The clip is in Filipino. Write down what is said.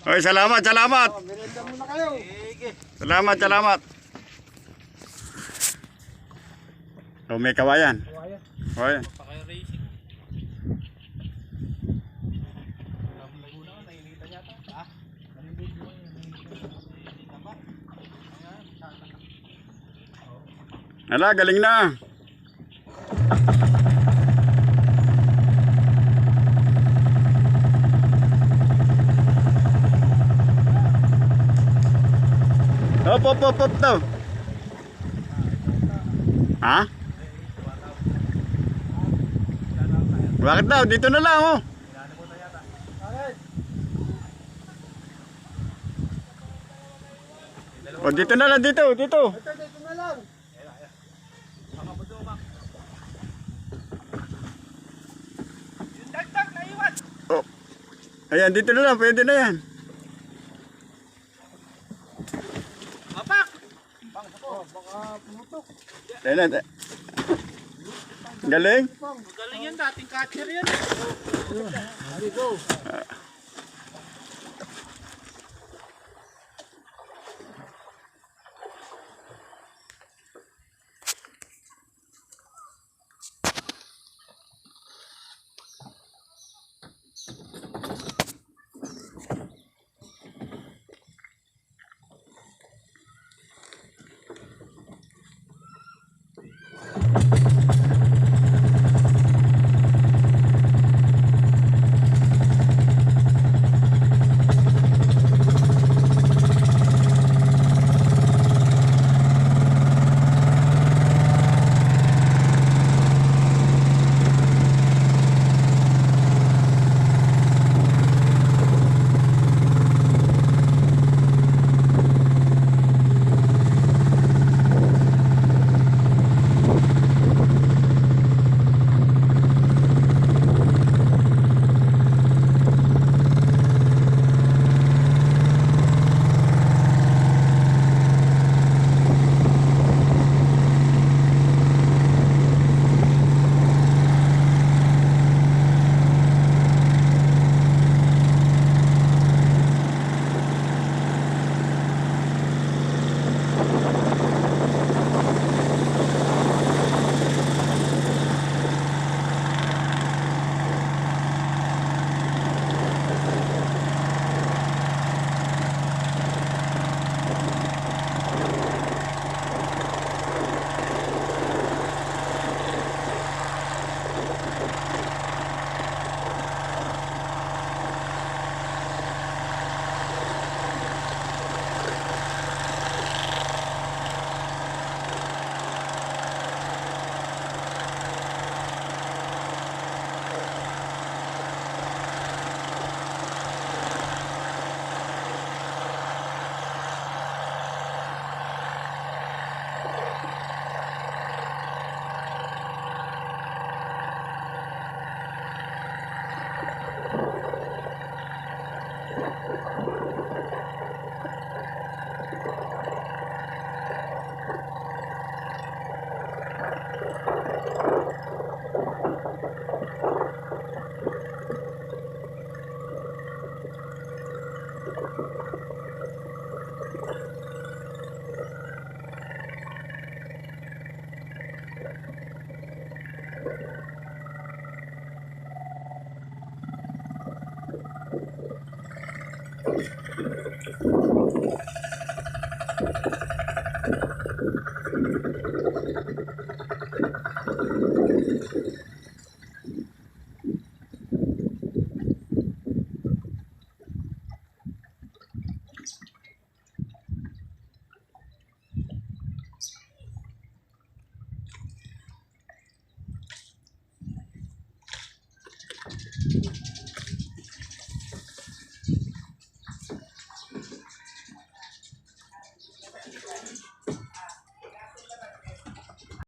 Oy, salamat, salamat. Merenda muna kayo. Salamat, salamat. Oh, may kawayan. Kawayan. Ala, galing na. Op daw. Ha? Bakit daw? Dito na lang, oh. Oh, dito na lang, dito. Dito na lang. Oh. Ayan, dito na lang, pwede na yan. Baka pumutok. Ayan, galing? Magaling yan, dating catcher yan. Here go.